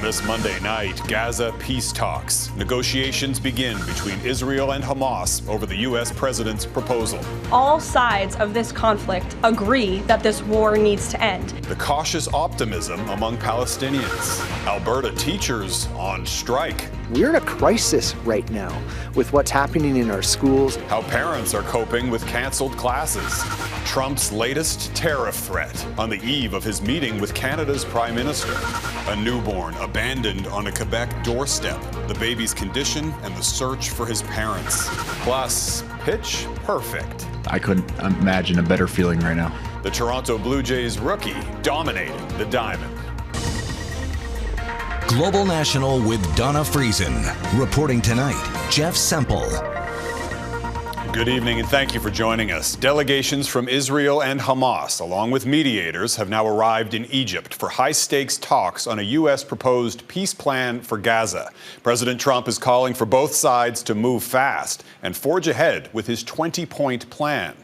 this Monday night, Gaza peace talks. Negotiations begin between Israel and Hamas over the U.S. president's proposal. All sides of this conflict agree that this war needs to end. The cautious optimism among Palestinians. Alberta teachers on strike. We're in a crisis right now with what's happening in our schools. How parents are coping with canceled classes. Trump's latest tariff threat on the eve of his meeting with Canada's Prime Minister. A newborn abandoned on a Quebec doorstep. The baby's condition and the search for his parents. Plus, pitch perfect. I couldn't imagine a better feeling right now. The Toronto Blue Jays rookie dominating the diamond. Global National with Donna Friesen. Reporting tonight, Jeff Semple. Good evening and thank you for joining us. Delegations from Israel and Hamas, along with mediators, have now arrived in Egypt for high-stakes talks on a U.S. proposed peace plan for Gaza. President Trump is calling for both sides to move fast and forge ahead with his 20-point plan.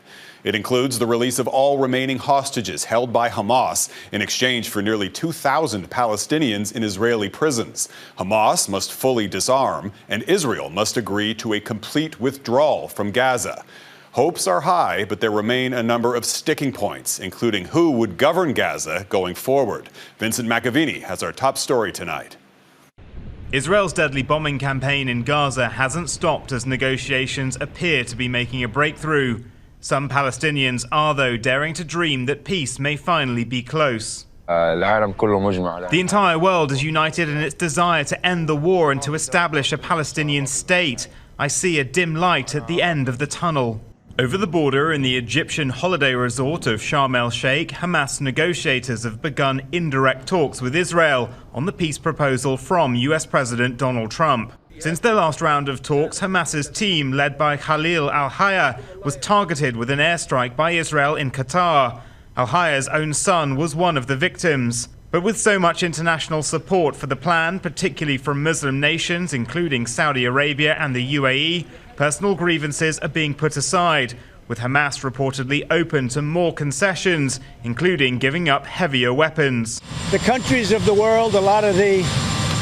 It includes the release of all remaining hostages held by Hamas in exchange for nearly 2,000 Palestinians in Israeli prisons. Hamas must fully disarm, and Israel must agree to a complete withdrawal from Gaza. Hopes are high, but there remain a number of sticking points, including who would govern Gaza going forward. Vincent McAviney has our top story tonight. Israel's deadly bombing campaign in Gaza hasn't stopped as negotiations appear to be making a breakthrough. Some Palestinians are, though, daring to dream that peace may finally be close. The entire world is united in its desire to end the war and to establish a Palestinian state. I see a dim light at the end of the tunnel. Over the border in the Egyptian holiday resort of Sharm el-Sheikh, Hamas negotiators have begun indirect talks with Israel on the peace proposal from US President Donald Trump. Since their last round of talks, Hamas's team, led by Khalil al-Hayya, was targeted with an airstrike by Israel in Qatar. Al-Hayya's own son was one of the victims. But with so much international support for the plan, particularly from Muslim nations, including Saudi Arabia and the UAE, personal grievances are being put aside, with Hamas reportedly open to more concessions, including giving up heavier weapons. The countries of the world, a lot of the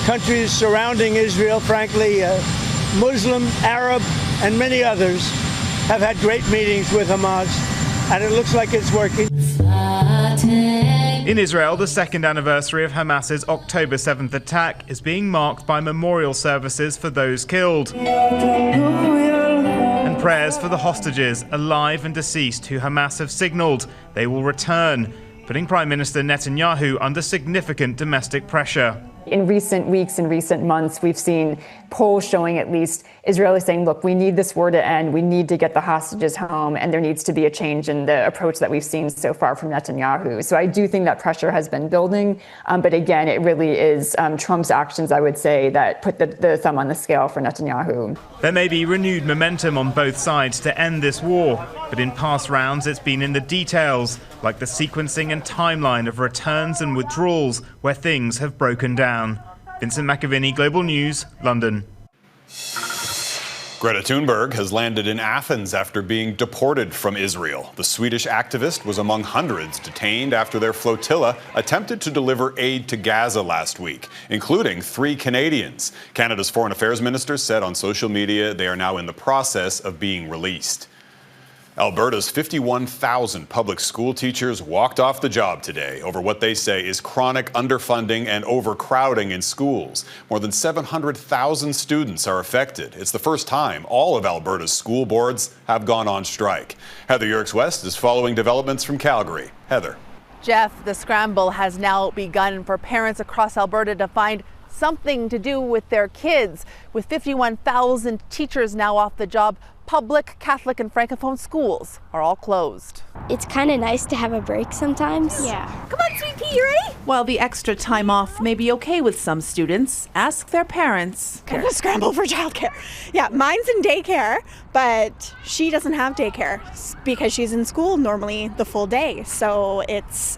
countries surrounding Israel, frankly, Muslim, Arab, and many others have had great meetings with Hamas, and it looks like it's working. In Israel, the second anniversary of Hamas's October 7th attack is being marked by memorial services for those killed and prayers for the hostages, alive and deceased, who Hamas have signalled they will return, putting Prime Minister Netanyahu under significant domestic pressure. In recent weeks and recent months, we've seen polls showing at least Israel is saying, look, we need this war to end. We need to get the hostages home. And there needs to be a change in the approach that we've seen so far from Netanyahu. So I do think that pressure has been building. But again, it really is Trump's actions, I would say, that put the thumb on the scale for Netanyahu. There may be renewed momentum on both sides to end this war. But in past rounds, it's been in the details, like the sequencing and timeline of returns and withdrawals, where things have broken down. Vincent McAviney, Global News, London. Greta Thunberg has landed in Athens after being deported from Israel. The Swedish activist was among hundreds detained after their flotilla attempted to deliver aid to Gaza last week, including 3 Canadians. Canada's Foreign Affairs Minister said on social media they are now in the process of being released. Alberta's 51,000 public school teachers walked off the job today over what they say is chronic underfunding and overcrowding in schools. More than 700,000 students are affected. It's the first time all of Alberta's school boards have gone on strike. Heather Yerkes-West is following developments from Calgary. Heather. Jeff, the scramble has now begun for parents across Alberta to find something to do with their kids. With 51,000 teachers now off the job, public, Catholic, and Francophone schools are all closed. It's kind of nice to have a break sometimes. Yeah. Come on, Sweet Pea, you ready? While the extra time off may be okay with some students, ask their parents. Kind of a scramble for childcare. Yeah, mine's in daycare, but she doesn't have daycare because she's in school normally the full day. So it's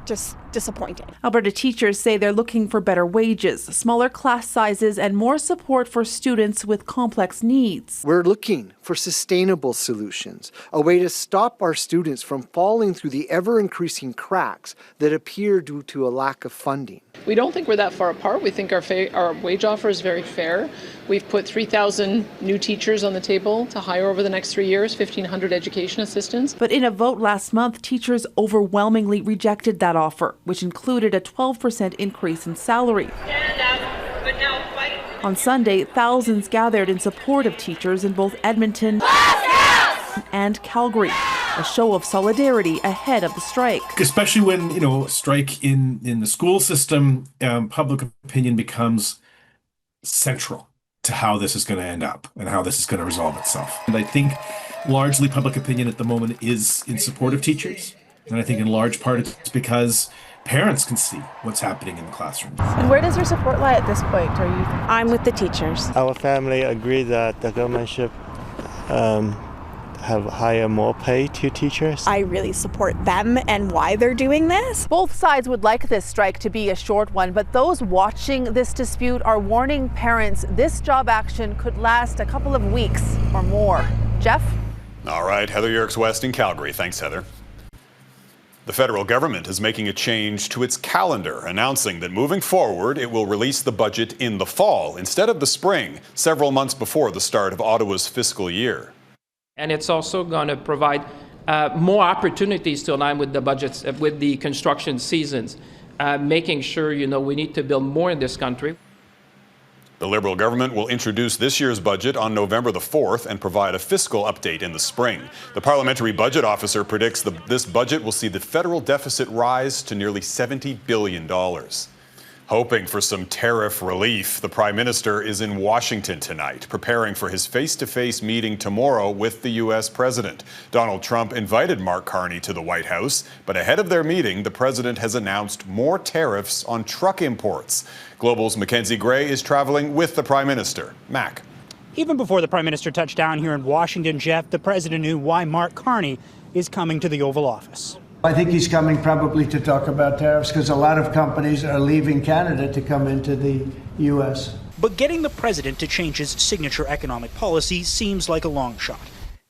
just disappointing. Alberta teachers say they're looking for better wages, smaller class sizes, and more support for students with complex needs. We're looking for sustainable solutions, a way to stop our students from falling through the ever-increasing cracks that appear due to a lack of funding. We don't think we're that far apart. We think our wage offer is very fair. We've put 3,000 new teachers on the table to hire over the next 3 years, 1,500 education assistants. But in a vote last month, teachers overwhelmingly rejected that offer, which included a 12% increase in salary. Stand up, but now fight. On Sunday, thousands gathered in support of teachers in both Edmonton and Calgary, a show of solidarity ahead of the strike. Especially when, a strike in the school system, public opinion becomes central to how this is going to end up and how this is going to resolve itself. And I think largely public opinion at the moment is in support of teachers. And I think in large part it's because parents can see what's happening in the classroom. And where does your support lie at this point? I'm with the teachers. Our family agree that the government should have higher more pay to teachers. I really support them and why they're doing this. Both sides would like this strike to be a short one, but those watching this dispute are warning parents this job action could last a couple of weeks or more. Jeff? All right, Heather Yerkes-West in Calgary. Thanks, Heather. The federal government is making a change to its calendar, announcing that moving forward, it will release the budget in the fall instead of the spring, several months before the start of Ottawa's fiscal year. And it's also going to provide more opportunities to align with the budgets, with the construction seasons, making sure, we need to build more in this country. The Liberal government will introduce this year's budget on November the 4th and provide a fiscal update in the spring. The parliamentary budget officer predicts this budget will see the federal deficit rise to nearly $70 billion. Hoping for some tariff relief, the Prime Minister is in Washington tonight, preparing for his face-to-face meeting tomorrow with the U.S. President. Donald Trump invited Mark Carney to the White House, but ahead of their meeting, the President has announced more tariffs on truck imports. Global's Mackenzie Gray is traveling with the Prime Minister. Mac. Even before the Prime Minister touched down here in Washington, Jeff, the President knew why Mark Carney is coming to the Oval Office. I think he's coming probably to talk about tariffs because a lot of companies are leaving Canada to come into the U.S. But getting the president to change his signature economic policy seems like a long shot.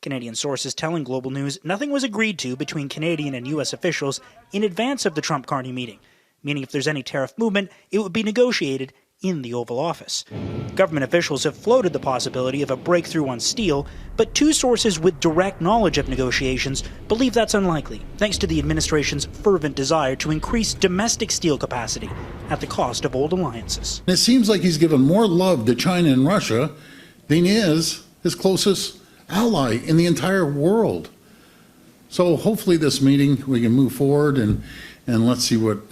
Canadian sources telling Global News nothing was agreed to between Canadian and U.S. officials in advance of the Trump-Carney meeting, meaning if there's any tariff movement, it would be negotiated in the Oval Office. Government officials have floated the possibility of a breakthrough on steel, but two sources with direct knowledge of negotiations believe that's unlikely, thanks to the administration's fervent desire to increase domestic steel capacity at the cost of old alliances. It seems like he's given more love to China and Russia than he is his closest ally in the entire world. So hopefully this meeting we can move forward and let's see what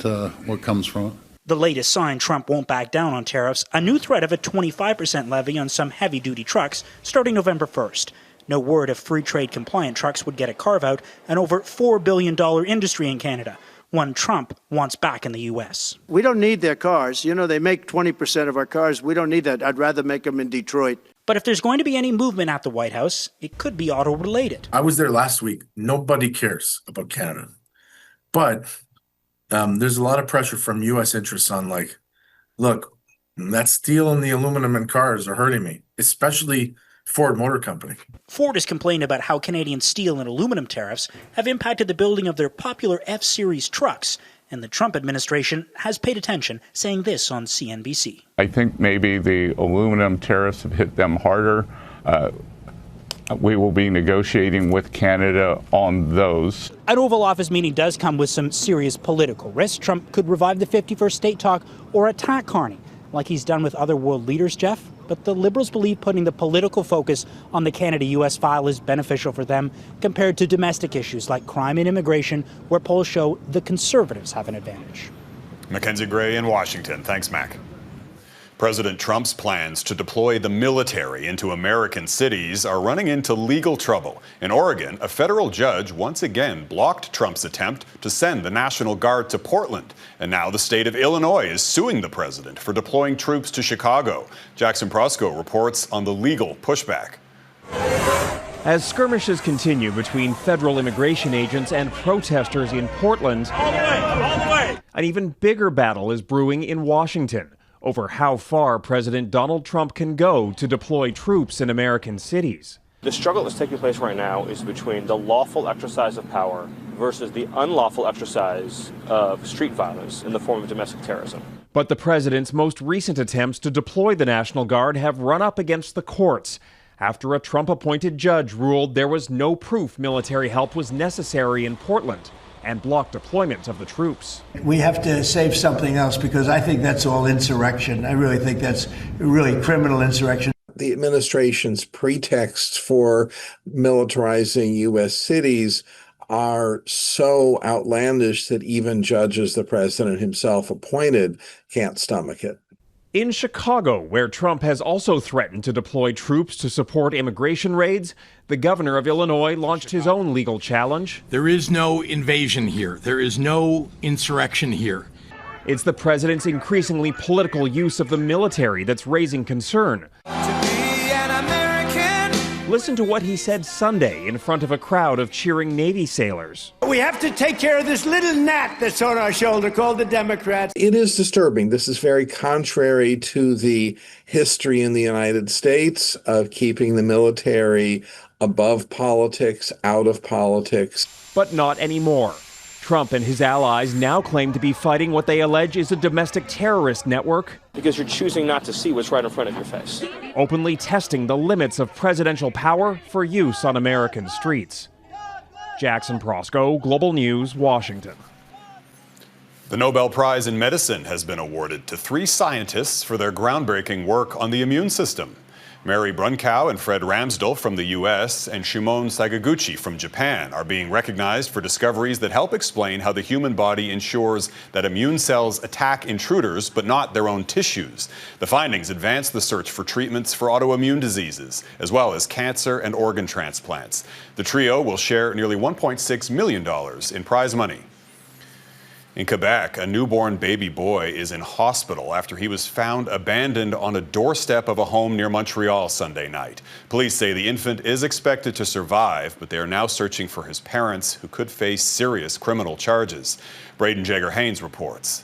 comes from it. The latest sign Trump won't back down on tariffs, a new threat of a 25% levy on some heavy-duty trucks starting November 1st. No word if free trade compliant trucks would get a carve-out, an over $4 billion industry in Canada, one Trump wants back in the U.S. We don't need their cars. They make 20% of our cars. We don't need that. I'd rather make them in Detroit. But if there's going to be any movement at the White House, it could be auto-related. I was there last week. Nobody cares about Canada. But there's a lot of pressure from U.S. interests on look, that steel and the aluminum in cars are hurting me, especially Ford Motor Company. Ford has complained about how Canadian steel and aluminum tariffs have impacted the building of their popular F-Series trucks, and the Trump administration has paid attention, saying this on CNBC. I think maybe the aluminum tariffs have hit them harder. We will be negotiating with Canada on those. An Oval Office meeting does come with some serious political risks. Trump could revive the 51st state talk or attack Carney, like he's done with other world leaders, Jeff. But the Liberals believe putting the political focus on the Canada-U.S. file is beneficial for them compared to domestic issues like crime and immigration, where polls show the Conservatives have an advantage. Mackenzie Gray in Washington. Thanks, Mac. President Trump's plans to deploy the military into American cities are running into legal trouble. In Oregon, a federal judge once again blocked Trump's attempt to send the National Guard to Portland. And now the state of Illinois is suing the president for deploying troops to Chicago. Jackson Proskow reports on the legal pushback. As skirmishes continue between federal immigration agents and protesters in Portland, an even bigger battle is brewing in Washington over how far President Donald Trump can go to deploy troops in American cities. The struggle that's taking place right now is between the lawful exercise of power versus the unlawful exercise of street violence in the form of domestic terrorism. But the president's most recent attempts to deploy the National Guard have run up against the courts after a Trump-appointed judge ruled there was no proof military help was necessary in Portland and blocked deployment of the troops. We have to save something else because I think that's all insurrection. I really think that's really criminal insurrection. The administration's pretexts for militarizing U.S. cities are so outlandish that even judges the president himself appointed can't stomach it. In Chicago, where Trump has also threatened to deploy troops to support immigration raids, the governor of Illinois launched his own legal challenge. There is no invasion here. There is no insurrection here. It's the president's increasingly political use of the military that's raising concern. Listen to what he said Sunday in front of a crowd of cheering Navy sailors. We have to take care of this little gnat that's on our shoulder called the Democrats. It is disturbing. This is very contrary to the history in the United States of keeping the military above politics, out of politics. But not anymore. Trump and his allies now claim to be fighting what they allege is a domestic terrorist network. Because you're choosing not to see what's right in front of your face. Openly testing the limits of presidential power for use on American streets. Jackson Proskow, Global News, Washington. The Nobel Prize in Medicine has been awarded to 3 scientists for their groundbreaking work on the immune system. Mary Brunkow and Fred Ramsdell from the U.S. and Shimon Sakaguchi from Japan are being recognized for discoveries that help explain how the human body ensures that immune cells attack intruders but not their own tissues. The findings advance the search for treatments for autoimmune diseases, as well as cancer and organ transplants. The trio will share nearly $1.6 million in prize money. In Quebec, a newborn baby boy is in hospital after he was found abandoned on a doorstep of a home near Montreal Sunday night. Police say the infant is expected to survive, but they are now searching for his parents, who could face serious criminal charges. Braden Jagger-Haynes reports.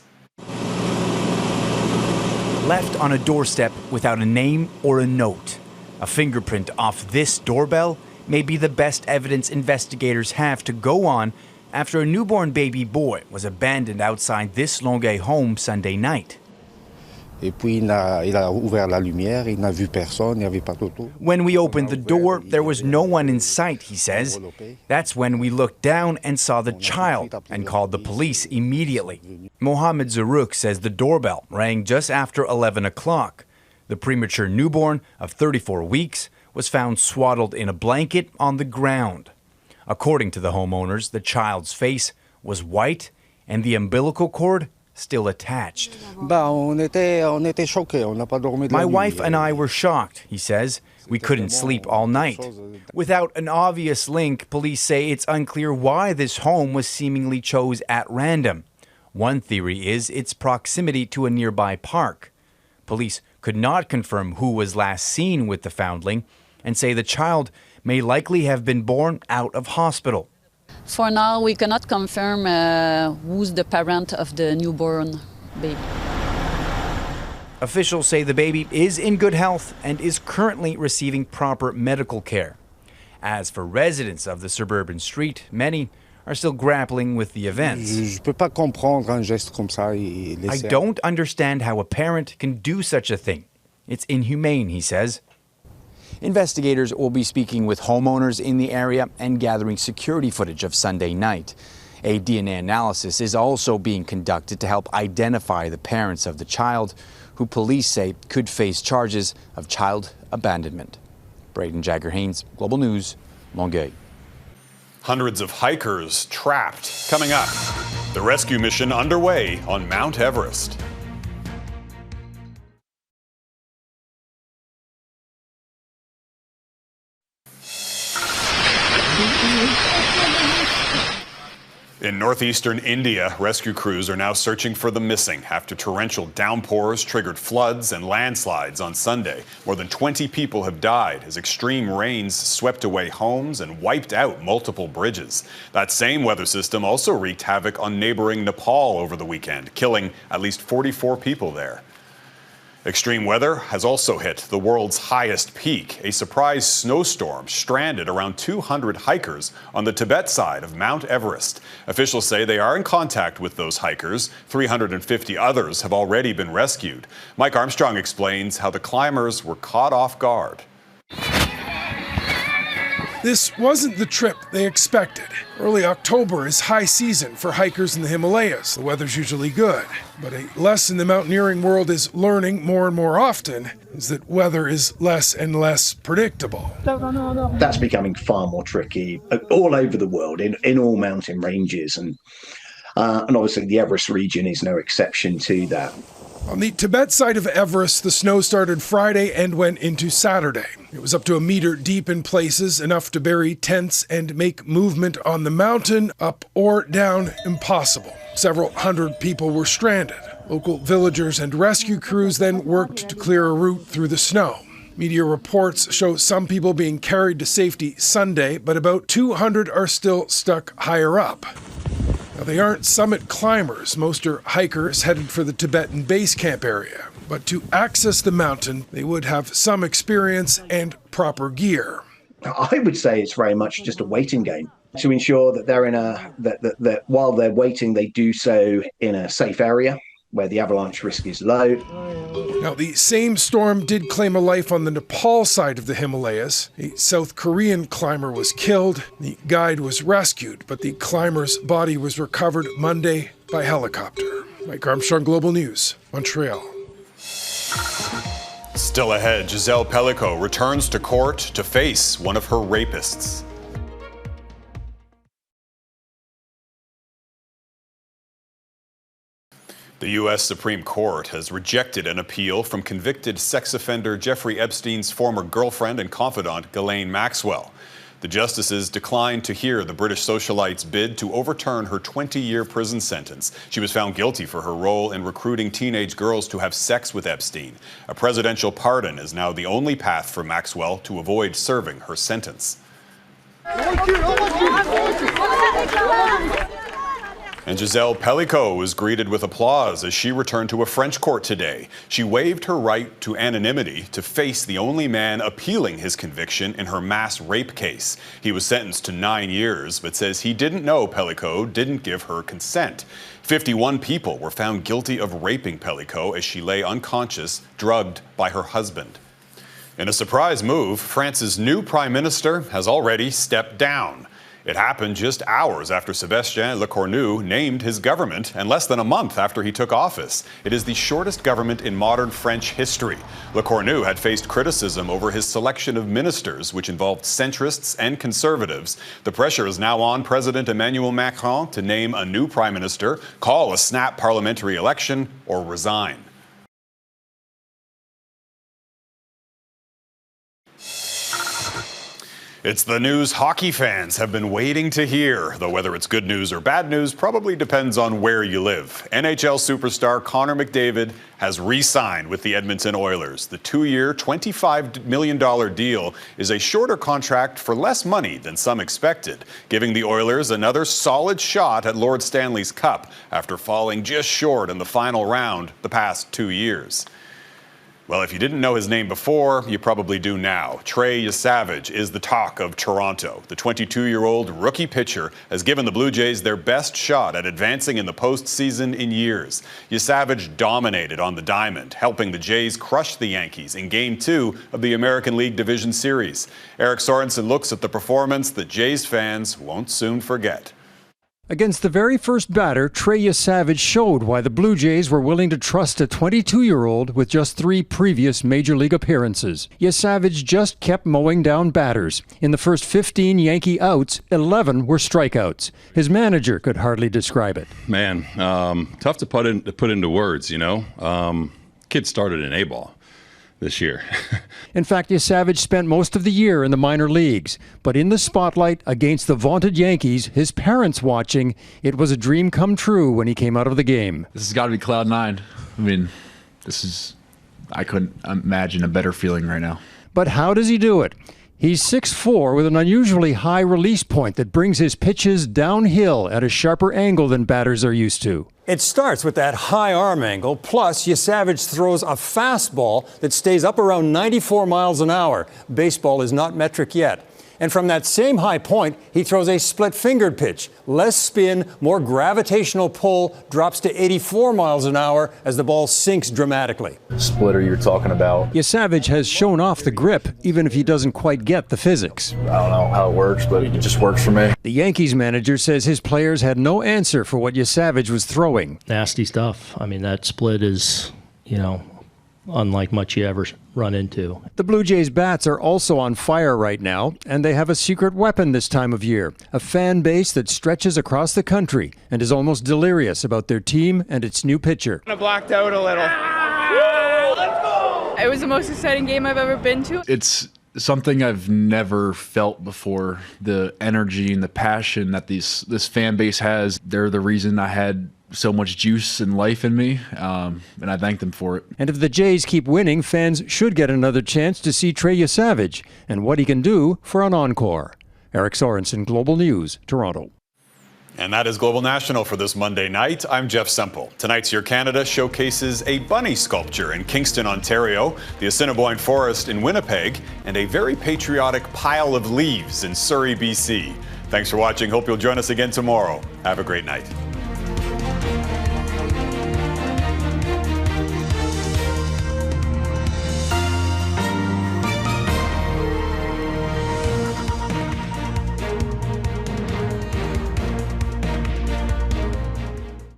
Left on a doorstep without a name or a note. A fingerprint off this doorbell may be the best evidence investigators have to go on after a newborn baby boy was abandoned outside this Longueuil home Sunday night. When we opened the door, there was no one in sight, he says. That's when we looked down and saw the child and called the police immediately. Mohamed Zarouk says the doorbell rang just after 11 o'clock. The premature newborn of 34 weeks was found swaddled in a blanket on the ground. According to the homeowners, the child's face was white and the umbilical cord still attached. My wife and I were shocked, he says. We couldn't sleep all night. Without an obvious link, police say it's unclear why this home was seemingly chosen at random. One theory is its proximity to a nearby park. Police could not confirm who was last seen with the foundling and say the child may likely have been born out of hospital. For now, we cannot confirm who's the parent of the newborn baby. Officials say the baby is in good health and is currently receiving proper medical care. As for residents of the suburban street, many are still grappling with the events. I don't understand how a parent can do such a thing. It's inhumane, he says. Investigators will be speaking with homeowners in the area and gathering security footage of Sunday night. A DNA analysis is also being conducted to help identify the parents of the child, who police say could face charges of child abandonment. Braden Jagger-Haynes, Global News, Longueuil. Hundreds of hikers trapped. Coming up, the rescue mission underway on Mount Everest. In northeastern India, rescue crews are now searching for the missing after torrential downpours triggered floods and landslides on Sunday. More than 20 people have died as extreme rains swept away homes and wiped out multiple bridges. That same weather system also wreaked havoc on neighboring Nepal over the weekend, killing at least 44 people there. Extreme weather has also hit the world's highest peak. A surprise snowstorm stranded around 200 hikers on the Tibet side of Mount Everest. Officials say they are in contact with those hikers. 350 others have already been rescued. Mike Armstrong explains how the climbers were caught off guard. This wasn't the trip they expected. Early October is high season for hikers in the Himalayas. The weather's usually good. But a lesson the mountaineering world is learning more and more often is that weather is less and less predictable. That's becoming far more tricky all over the world, in all mountain ranges. And obviously the Everest region is no exception to that. On the Tibet side of Everest, the snow started Friday and went into Saturday. It was up to a meter deep in places, enough to bury tents and make movement on the mountain, up or down, impossible. Several hundred people were stranded. Local villagers and rescue crews then worked to clear a route through the snow. Media reports show some people being carried to safety Sunday, but about 200 are still stuck higher up. Now, they aren't summit climbers. Most are hikers headed for the Tibetan base camp area. But to access the mountain, they would have some experience and proper gear. I would say it's very much just a waiting game to ensure that they're that while they're waiting, they do so in a safe area where the avalanche risk is low. Now, the same storm did claim a life on the Nepal side of the Himalayas. A South Korean climber was killed. The guide was rescued, but the climber's body was recovered Monday by helicopter. Mike Armstrong, Global News, Montreal. Still ahead, Giselle Pelicot returns to court to face one of her rapists. The U.S. Supreme Court has rejected an appeal from convicted sex offender Jeffrey Epstein's former girlfriend and confidant, Ghislaine Maxwell. The justices declined to hear the British socialite's bid to overturn her 20-year prison sentence. She was found guilty for her role in recruiting teenage girls to have sex with Epstein. A presidential pardon is now the only path for Maxwell to avoid serving her sentence. And Giselle Pelicot was greeted with applause as she returned to a French court today. She waived her right to anonymity to face the only man appealing his conviction in her mass rape case. He was sentenced to 9 years, but says he didn't know Pelicot didn't give her consent. 51 people were found guilty of raping Pelicot as she lay unconscious, drugged by her husband. In a surprise move, France's new prime minister has already stepped down. It happened just hours after Sébastien Lecornu named his government and less than a month after he took office. It is the shortest government in modern French history. Lecornu had faced criticism over his selection of ministers, which involved centrists and conservatives. The pressure is now on President Emmanuel Macron to name a new prime minister, call a snap parliamentary election, or resign. It's the news hockey fans have been waiting to hear, though whether it's good news or bad news probably depends on where you live. NHL superstar Connor McDavid has re-signed with the Edmonton Oilers. The 2-year, $25 million deal is a shorter contract for less money than some expected, giving the Oilers another solid shot at Lord Stanley's Cup after falling just short in the final round the past 2 years. Well, if you didn't know his name before, you probably do now. Trey Yesavage is the talk of Toronto. The 22-year-old rookie pitcher has given the Blue Jays their best shot at advancing in the postseason in years. Yesavage dominated on the diamond, helping the Jays crush the Yankees in Game 2 of the American League Division Series. Eric Sorensen looks at the performance that Jays fans won't soon forget. Against the very first batter, Trey Yesavage showed why the Blue Jays were willing to trust a 22-year-old with just 3 previous Major League appearances. Yesavage just kept mowing down batters. In the first 15 Yankee outs, 11 were strikeouts. His manager could hardly describe it. Man, tough to put into words, you know. Kid started in A-ball. this year. In fact, Savage spent most of the year in the minor leagues, but in the spotlight against the vaunted Yankees, his parents watching, it was a dream come true when he came out of the game. This has got to be cloud nine. I mean, I couldn't imagine a better feeling right now. But how does he do it? He's 6'4" with an unusually high release point that brings his pitches downhill at a sharper angle than batters are used to. It starts with that high arm angle, plus Savage throws a fastball that stays up around 94 miles an hour. Baseball is not metric yet. And from that same high point, he throws a split-fingered pitch. Less spin, more gravitational pull, drops to 84 miles an hour as the ball sinks dramatically. Splitter you're talking about. Savage has shown off the grip, even if he doesn't quite get the physics. I don't know how it works, but it just works for me. The Yankees manager says his players had no answer for what Savage was throwing. Nasty stuff. I mean, that split is, unlike much you ever run into. The Blue Jays' bats are also on fire right now, and they have a secret weapon this time of year, a fan base that stretches across the country and is almost delirious about their team and its new pitcher. I blacked out a little. Let's go! It was the most exciting game I've ever been to. It's something I've never felt before. The energy and the passion that this fan base has, they're the reason I had so much juice and life in me, and I thank them for it. And if the Jays keep winning, fans should get another chance to see Trey Savage and what he can do for an encore. Eric Sorensen, Global News, Toronto. And that is Global National for this Monday night. I'm Jeff Semple. Tonight's Your Canada showcases a bunny sculpture in Kingston, Ontario, the Assiniboine Forest in Winnipeg, and a very patriotic pile of leaves in Surrey, BC. Thanks for watching. Hope you'll join us again tomorrow. Have a great night.